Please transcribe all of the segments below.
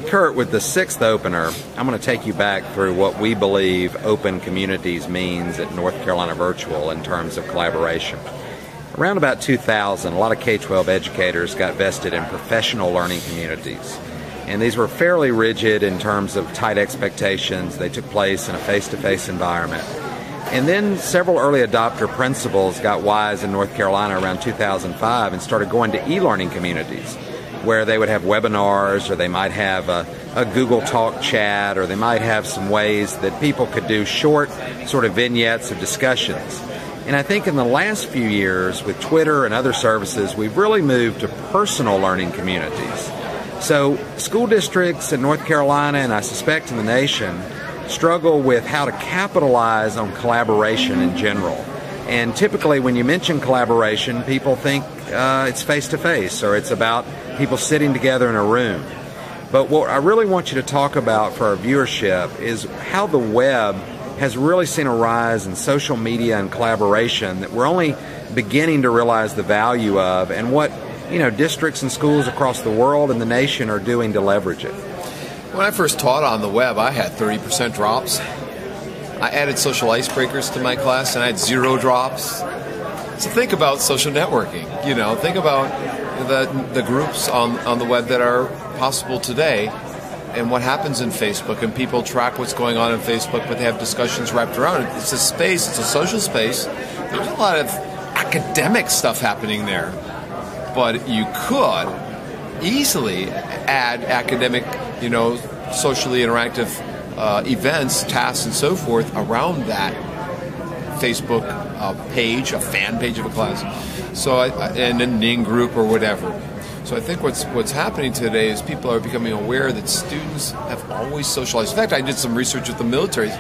Curt, with the 6th opener, I'm going to take you back through what we believe open communities means at North Carolina Virtual in terms of collaboration. Around about 2000, a lot of K-12 educators got vested in professional learning communities. And these were fairly rigid in terms of tight expectations. They took place in a face-to-face environment. And then several early adopter principals got wise in North Carolina around 2005 and started going to e-learning communities where they would have webinars, or they might have a Google Talk chat, or they might have some ways that people could do short sort of vignettes of discussions. And I think in the last few years with Twitter and other services, we've really moved to personal learning communities. So school districts in North Carolina, and I suspect in the nation, struggle with how to capitalize on collaboration in general. And typically when you mention collaboration, people think it's face-to-face, or it's about people sitting together in a room. But what I really want you to talk about for our viewership is how the web has really seen a rise in social media and collaboration that we're only beginning to realize the value of, and what districts and schools across the world and the nation are doing to leverage it. When I first taught on the web, I had 30% drops. I added social icebreakers to my class, and I had 0 drops. So think about social networking. Think about the groups on the web that are possible today, and what happens in Facebook, and people track what's going on in Facebook, but they have discussions wrapped around it. It's a space, it's a social space. There's a lot of academic stuff happening there, but you could easily add academic, socially interactive events, tasks, and so forth around that Facebook page, a fan page of a class, and a Ning group or whatever. So I think what's happening today is people are becoming aware that students have always socialized. In fact, I did some research with the military.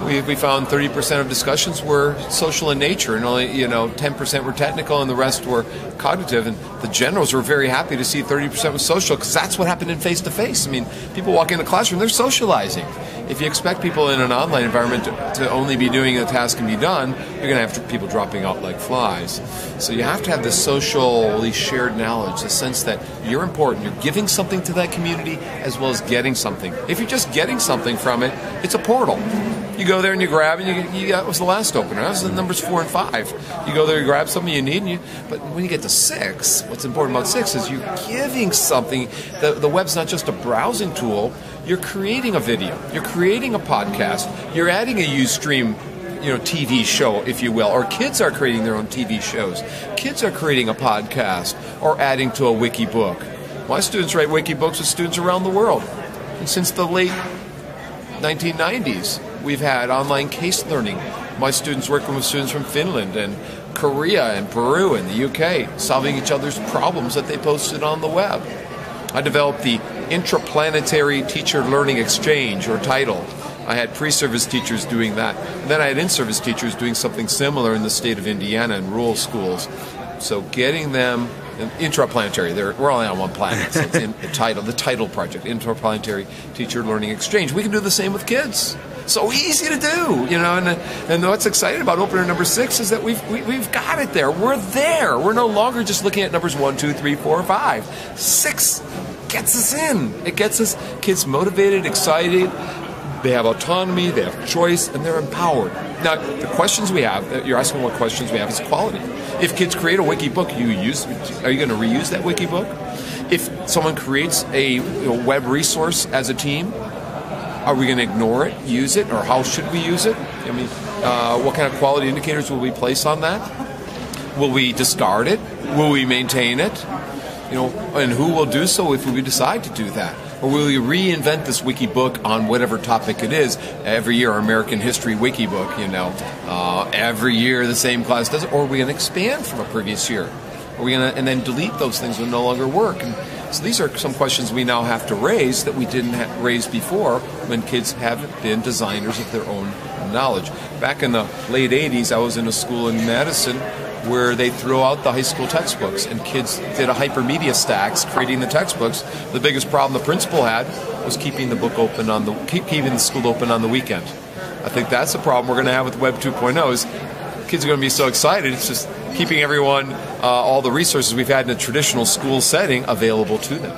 We found 30% of discussions were social in nature, and only 10% were technical, and the rest were cognitive. And the generals were very happy to see 30% was social, because that's what happened in face-to-face. I mean, people walk in the classroom, they're socializing. If you expect people in an online environment to only be doing the task and be done, you're going to have people dropping out like flies. So you have to have this socially shared knowledge, the sense that you're important, you're giving something to that community as well as getting something. If you're just getting something from it, it's a portal. You go there and you grab, and you got, what was the last opener? That was the numbers 4 and 5. You go there, you grab something you need, but when you get to 6, what's important about 6 is you're giving something. The web's not just a browsing tool. You're creating a video. You're creating a podcast. You're adding a Ustream, TV show, if you will. Or kids are creating their own TV shows. Kids are creating a podcast or adding to a wiki book. My students write wiki books with students around the world. And since the late 1990s, we've had online case learning. My students working with students from Finland and Korea and Peru and the UK, solving each other's problems that they posted on the web. I developed the Intraplanetary Teacher Learning Exchange, or TITLE. I had pre-service teachers doing that. And then I had in-service teachers doing something similar in the state of Indiana in rural schools. So getting them intraplanetary, we're only on one planet, so it's in the TITLE project, Intraplanetary Teacher Learning Exchange. We can do the same with kids. So easy to do, and what's exciting about opener number 6 is that we've got it there. We're there. We're no longer just looking at numbers 1, 2, 3, 4, 5. 6 gets us in. It gets us kids motivated, excited. They have autonomy, they have choice, and they're empowered. Now, the questions we have, you're asking what questions we have, is quality. If kids create a wiki book, are you going to reuse that wiki book? If someone creates a web resource as a team, are we going to ignore it, use it, or how should we use it? I mean, what kind of quality indicators will we place on that? Will we discard it? Will we maintain it? And who will do so if we decide to do that? Or will we reinvent this wiki book on whatever topic it is? Every year, our American history wiki book, every year the same class does it. Or are we going to expand from a previous year? Are we going to, and then delete those things that no longer work? And so these are some questions we now have to raise that we didn't raise before when kids haven't been designers of their own knowledge. Back in the late 80s, I was in a school in Madison where they threw out the high school textbooks, and kids did a hypermedia stacks creating the textbooks. The biggest problem the principal had was keeping the school open on the weekend. I think that's the problem we're going to have with Web 2.0 is kids are going to be so excited. It's just keeping everyone, all the resources we've had in a traditional school setting available to them.